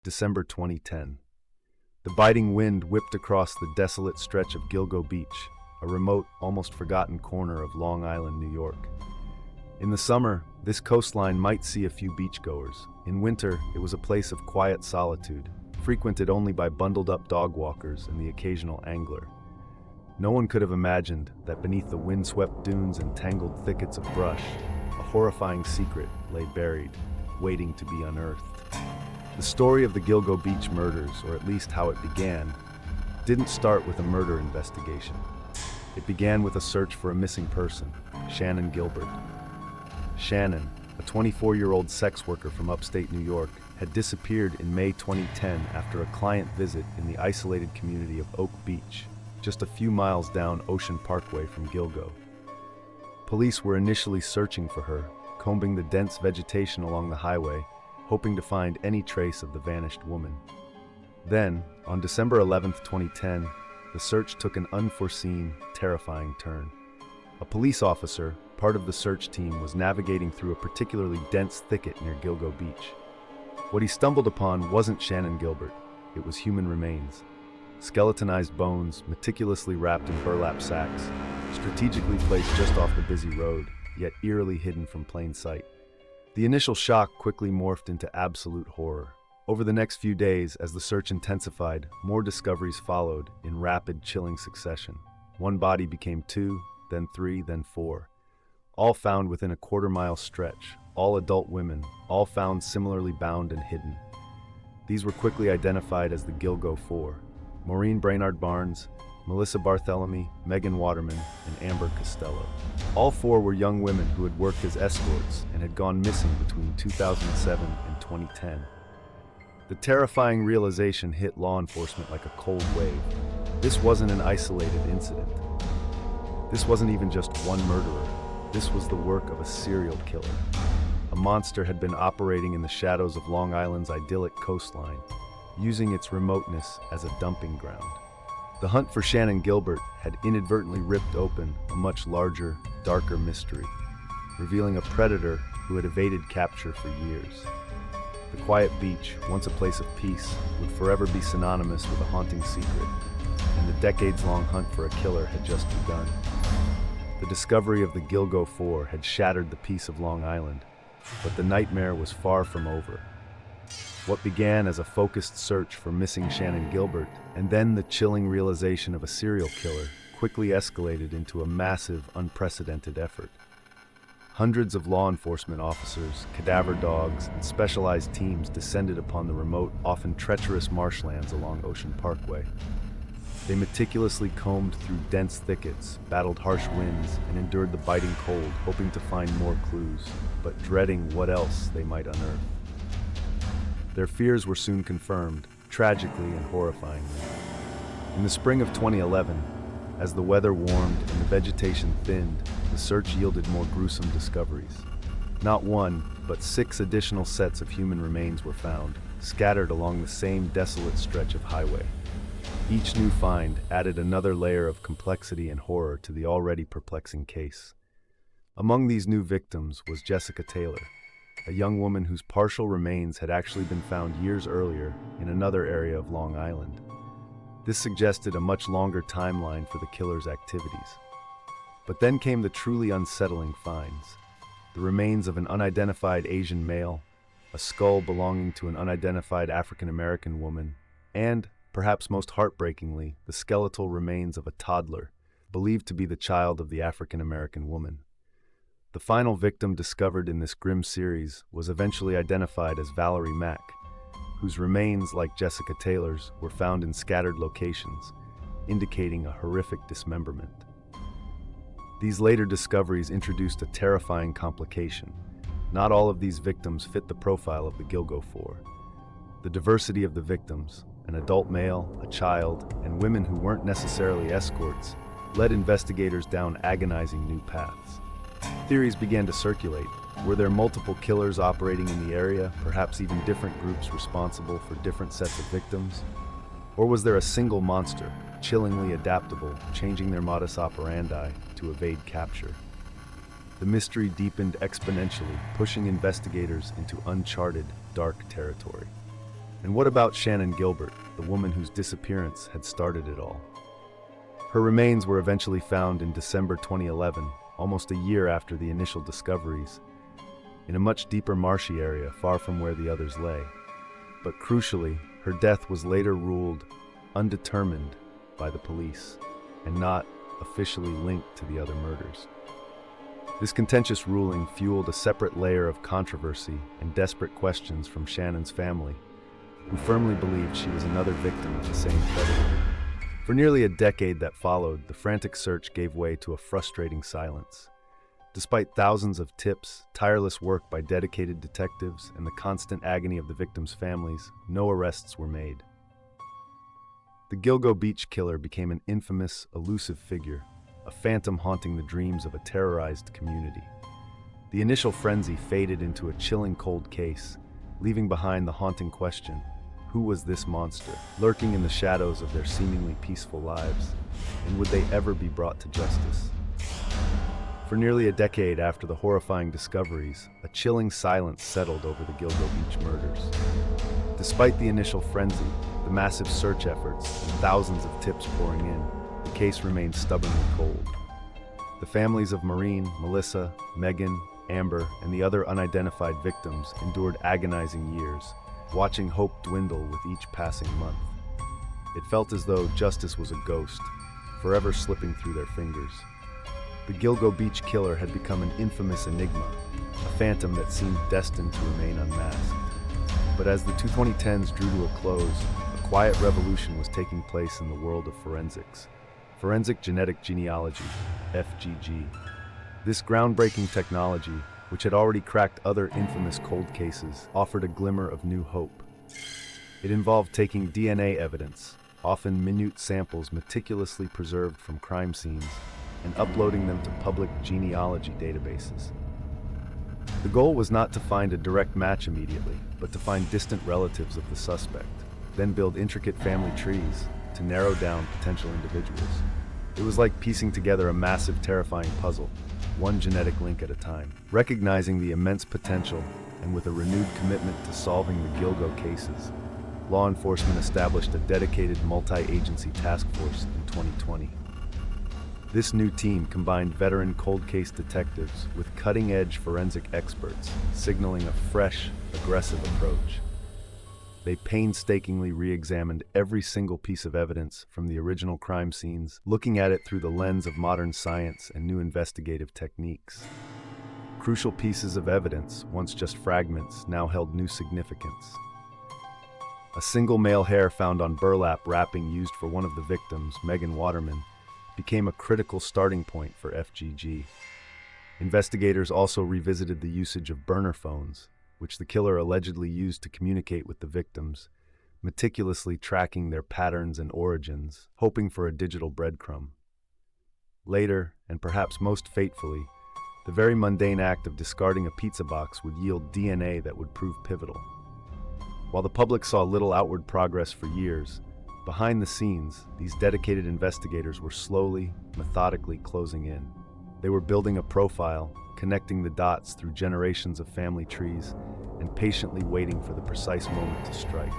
December 2010. The biting wind whipped across the desolate stretch of Gilgo Beach, a remote, almost forgotten corner of Long Island, New York. In the summer, this coastline might see a few beachgoers. In winter, it was a place of quiet solitude, frequented only by bundled-up dog walkers and the occasional angler. No one could have imagined that beneath the windswept dunes and tangled thickets of brush, a horrifying secret lay buried, waiting to be unearthed. The story of the Gilgo Beach murders, or at least how it began, didn't start with a murder investigation. It began with a search for a missing person, Shannan Gilbert. Shannan, a 24-year-old sex worker from upstate New York, had disappeared in May 2010 after a client visit in the isolated community of Oak Beach, just a few miles down Ocean Parkway from Gilgo. Police were initially searching for her, combing the dense vegetation along the highway, hoping to find any trace of the vanished woman. Then, on December 11, 2010, the search took an unforeseen, terrifying turn. A police officer, part of the search team, was navigating through a particularly dense thicket near Gilgo Beach. What he stumbled upon wasn't Shannan Gilbert, it was human remains. Skeletonized bones, meticulously wrapped in burlap sacks, strategically placed just off the busy road, yet eerily hidden from plain sight. The initial shock quickly morphed into absolute horror. Over the next few days, as the search intensified, more discoveries followed in rapid, chilling succession. One body became two, then three, then four. All found within a quarter-mile stretch, all adult women, all found similarly bound and hidden. These were quickly identified as the Gilgo Four: Maureen Brainard Barnes, Melissa Barthélemy, Megan Waterman, and Amber Costello. All four were young women who had worked as escorts and had gone missing between 2007 and 2010. The terrifying realization hit law enforcement like a cold wave. This wasn't an isolated incident. This wasn't even just one murderer. This was the work of a serial killer. A monster had been operating in the shadows of Long Island's idyllic coastline, using its remoteness as a dumping ground. The hunt for Shannan Gilbert had inadvertently ripped open a much larger, darker mystery, revealing a predator who had evaded capture for years. The quiet beach, once a place of peace, would forever be synonymous with a haunting secret, and the decades-long hunt for a killer had just begun. The discovery of the Gilgo Four had shattered the peace of Long Island, but the nightmare was far from over. What began as a focused search for missing Shannan Gilbert, and then the chilling realization of a serial killer, quickly escalated into a massive, unprecedented effort. Hundreds of law enforcement officers, cadaver dogs, and specialized teams descended upon the remote, often treacherous marshlands along Ocean Parkway. They meticulously combed through dense thickets, battled harsh winds, and endured the biting cold, hoping to find more clues, but dreading what else they might unearth. Their fears were soon confirmed, tragically and horrifyingly. In the spring of 2011, as the weather warmed and the vegetation thinned, the search yielded more gruesome discoveries. Not one, but 6 additional sets of human remains were found, scattered along the same desolate stretch of highway. Each new find added another layer of complexity and horror to the already perplexing case. Among these new victims was Jessica Taylor, a young woman whose partial remains had actually been found years earlier in another area of Long Island. This suggested a much longer timeline for the killer's activities. But then came the truly unsettling finds: the remains of an unidentified Asian male, a skull belonging to an unidentified African-American woman, and, perhaps most heartbreakingly, the skeletal remains of a toddler, believed to be the child of the African-American woman. The final victim discovered in this grim series was eventually identified as Valerie Mack, whose remains, like Jessica Taylor's, were found in scattered locations, indicating a horrific dismemberment. These later discoveries introduced a terrifying complication. Not all of these victims fit the profile of the Gilgo Four. The diversity of the victims, an adult male, a child, and women who weren't necessarily escorts, led investigators down agonizing new paths. Theories began to circulate. Were there multiple killers operating in the area, perhaps even different groups responsible for different sets of victims? Or was there a single monster, chillingly adaptable, changing their modus operandi to evade capture? The mystery deepened exponentially, pushing investigators into uncharted, dark territory. And what about Shannon Gilbert, the woman whose disappearance had started it all? Her remains were eventually found in December 2011, almost a year after the initial discoveries, in a much deeper marshy area far from where the others lay. But crucially, her death was later ruled undetermined by the police and not officially linked to the other murders. This contentious ruling fueled a separate layer of controversy and desperate questions from Shannon's family, who firmly believed she was another victim of the same predator. For nearly a decade that followed, the frantic search gave way to a frustrating silence. Despite thousands of tips, tireless work by dedicated detectives, and the constant agony of the victims' families, no arrests were made. The Gilgo Beach killer became an infamous, elusive figure, a phantom haunting the dreams of a terrorized community. The initial frenzy faded into a chilling cold case, leaving behind the haunting question: who was this monster, lurking in the shadows of their seemingly peaceful lives, and would they ever be brought to justice? For nearly a decade after the horrifying discoveries, a chilling silence settled over the Gilgo Beach murders. Despite the initial frenzy, the massive search efforts, and thousands of tips pouring in, the case remained stubbornly cold. The families of Maureen, Melissa, Megan, Amber, and the other unidentified victims endured agonizing years, watching hope dwindle with each passing month. It felt as though justice was a ghost, forever slipping through their fingers. The Gilgo Beach killer had become an infamous enigma, a phantom that seemed destined to remain unmasked. But as the 2010s drew to a close, a quiet revolution was taking place in the world of forensics. Forensic genetic genealogy, FGG. This groundbreaking technology, which had already cracked other infamous cold cases, offered a glimmer of new hope. It involved taking DNA evidence, often minute samples meticulously preserved from crime scenes, and uploading them to public genealogy databases. The goal was not to find a direct match immediately, but to find distant relatives of the suspect, then build intricate family trees to narrow down potential individuals. It was like piecing together a massive, terrifying puzzle, one genetic link at a time. Recognizing the immense potential, and with a renewed commitment to solving the Gilgo cases, law enforcement established a dedicated multi-agency task force in 2020. This new team combined veteran cold case detectives with cutting-edge forensic experts, signaling a fresh, aggressive approach. They painstakingly re-examined every single piece of evidence from the original crime scenes, looking at it through the lens of modern science and new investigative techniques. Crucial pieces of evidence, once just fragments, now held new significance. A single male hair found on burlap wrapping used for one of the victims, Megan Waterman, became a critical starting point for FGG. Investigators also revisited the usage of burner phones, which the killer allegedly used to communicate with the victims, meticulously tracking their patterns and origins, hoping for a digital breadcrumb. Later, and perhaps most fatefully, the very mundane act of discarding a pizza box would yield DNA that would prove pivotal. While the public saw little outward progress for years, behind the scenes, these dedicated investigators were slowly, methodically closing in. They were building a profile, connecting the dots through generations of family trees, and patiently waiting for the precise moment to strike.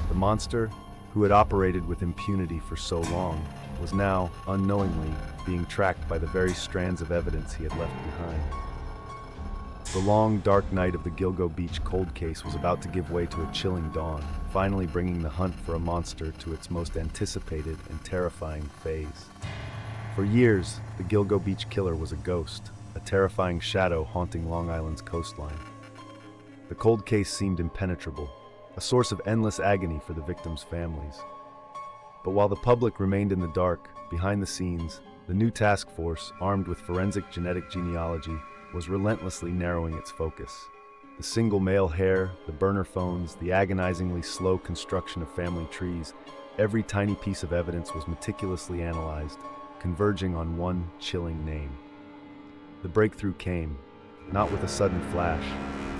The monster, who had operated with impunity for so long, was now, unknowingly, being tracked by the very strands of evidence he had left behind. The long, dark night of the Gilgo Beach cold case was about to give way to a chilling dawn, finally bringing the hunt for a monster to its most anticipated and terrifying phase. For years, the Gilgo Beach killer was a ghost, a terrifying shadow haunting Long Island's coastline. The cold case seemed impenetrable, a source of endless agony for the victims' families. But while the public remained in the dark, behind the scenes, the new task force, armed with forensic genetic genealogy, was relentlessly narrowing its focus. The single male hair, the burner phones, the agonizingly slow construction of family trees, every tiny piece of evidence was meticulously analyzed, converging on one chilling name. The breakthrough came, not with a sudden flash,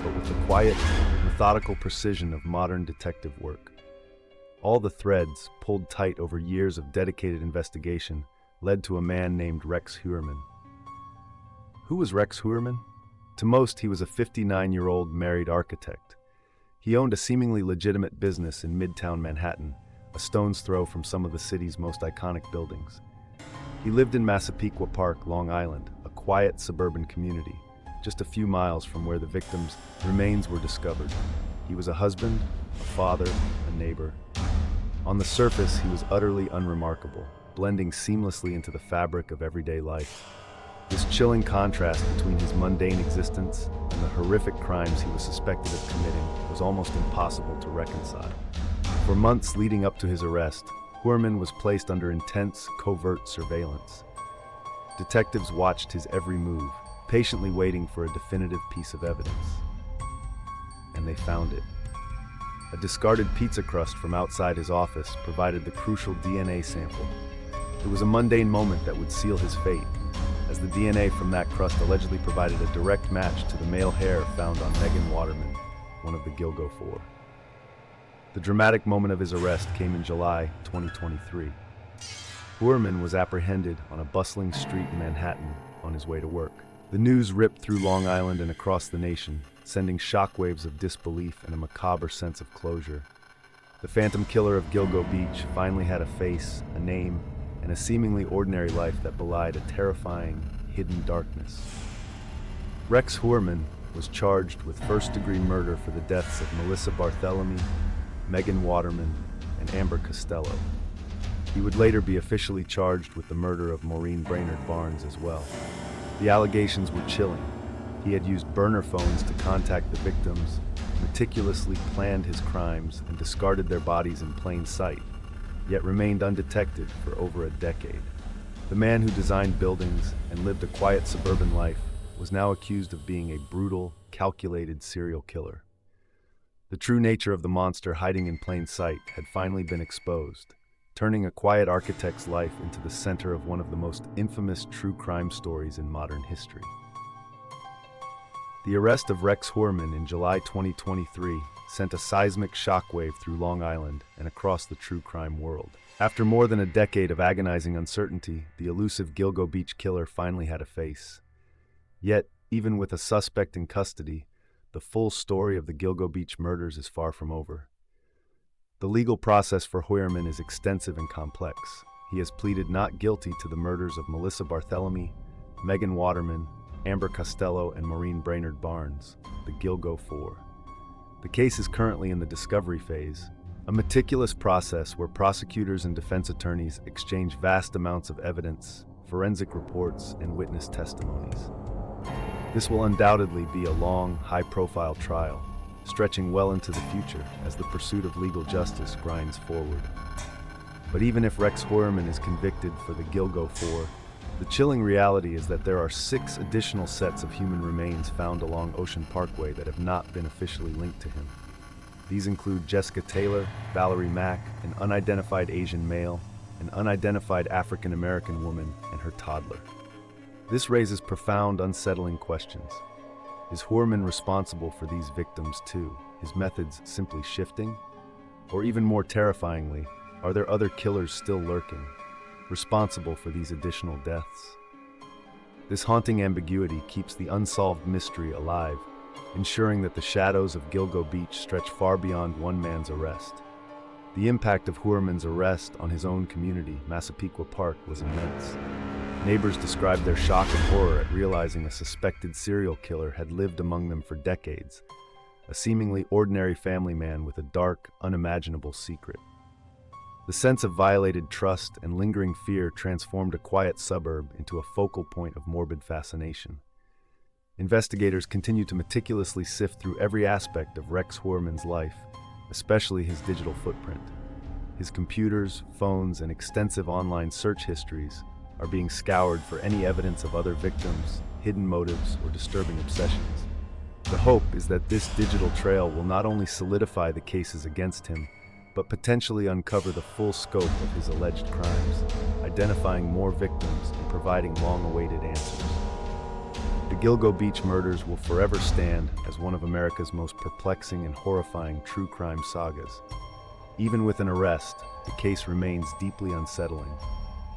but with the quiet, methodical precision of modern detective work. All the threads, pulled tight over years of dedicated investigation, led to a man named Rex Heuermann. Who was Rex Heuermann? To most, he was a 59-year-old married architect. He owned a seemingly legitimate business in Midtown Manhattan, a stone's throw from some of the city's most iconic buildings. He lived in Massapequa Park, Long Island, a quiet suburban community, just a few miles from where the victims' remains were discovered. He was a husband, a father, a neighbor. On the surface, he was utterly unremarkable, blending seamlessly into the fabric of everyday life. This chilling contrast between his mundane existence and the horrific crimes he was suspected of committing was almost impossible to reconcile. For months leading up to his arrest, Hoorman was placed under intense, covert surveillance. Detectives watched his every move, patiently waiting for a definitive piece of evidence. And they found it. A discarded pizza crust from outside his office provided the crucial DNA sample. It was a mundane moment that would seal his fate, as the DNA from that crust allegedly provided a direct match to the male hair found on Megan Waterman, one of the Gilgo Four. The dramatic moment of his arrest came in July 2023. Hoorman was apprehended on a bustling street in Manhattan on his way to work. The news ripped through Long Island and across the nation, sending shockwaves of disbelief and a macabre sense of closure. The phantom killer of Gilgo Beach finally had a face, a name, and a seemingly ordinary life that belied a terrifying, hidden darkness. Rex Hoorman was charged with first-degree murder for the deaths of Melissa Barthelemy, Megan Waterman, and Amber Costello. He would later be officially charged with the murder of Maureen Brainerd Barnes as well. The allegations were chilling. He had used burner phones to contact the victims, meticulously planned his crimes, and discarded their bodies in plain sight, yet remained undetected for over a decade. The man who designed buildings and lived a quiet suburban life was now accused of being a brutal, calculated serial killer. The true nature of the monster hiding in plain sight had finally been exposed, turning a quiet architect's life into the center of one of the most infamous true crime stories in modern history. The arrest of Rex Hoorman in July 2023 sent a seismic shockwave through Long Island and across the true crime world. After more than a decade of agonizing uncertainty, the elusive Gilgo Beach killer finally had a face. Yet, even with a suspect in custody, the full story of the Gilgo Beach murders is far from over. The legal process for Hoorman is extensive and complex. He has pleaded not guilty to the murders of Melissa Barthelemy, Megan Waterman, Amber Costello, and Maureen Brainerd Barnes, the Gilgo Four. The case is currently in the discovery phase, a meticulous process where prosecutors and defense attorneys exchange vast amounts of evidence, forensic reports, and witness testimonies. This will undoubtedly be a long, high-profile trial, stretching well into the future as the pursuit of legal justice grinds forward. But even if Rex Hoorman is convicted for the Gilgo Four, the chilling reality is that there are 6 additional sets of human remains found along Ocean Parkway that have not been officially linked to him. These include Jessica Taylor, Valerie Mack, an unidentified Asian male, an unidentified African-American woman, and her toddler. This raises profound, unsettling questions. Is Hoorman responsible for these victims too, his methods simply shifting? Or even more terrifyingly, are there other killers still lurking, responsible for these additional deaths? This haunting ambiguity keeps the unsolved mystery alive, ensuring that the shadows of Gilgo Beach stretch far beyond one man's arrest. The impact of Hoorman's arrest on his own community, Massapequa Park, was immense. Neighbors described their shock and horror at realizing a suspected serial killer had lived among them for decades, a seemingly ordinary family man with a dark, unimaginable secret. The sense of violated trust and lingering fear transformed a quiet suburb into a focal point of morbid fascination. Investigators continue to meticulously sift through every aspect of Rex Hoorman's life, especially his digital footprint. His computers, phones, and extensive online search histories are being scoured for any evidence of other victims, hidden motives, or disturbing obsessions. The hope is that this digital trail will not only solidify the cases against him, but potentially uncover the full scope of his alleged crimes, identifying more victims and providing long-awaited answers. The Gilgo Beach murders will forever stand as one of America's most perplexing and horrifying true crime sagas. Even with an arrest, the case remains deeply unsettling,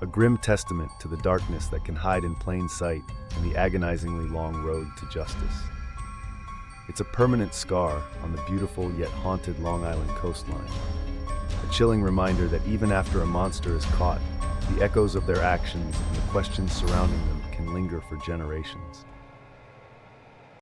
a grim testament to the darkness that can hide in plain sight and the agonizingly long road to justice. It's a permanent scar on the beautiful yet haunted Long Island coastline. A chilling reminder that even after a monster is caught, the echoes of their actions and the questions surrounding them can linger for generations.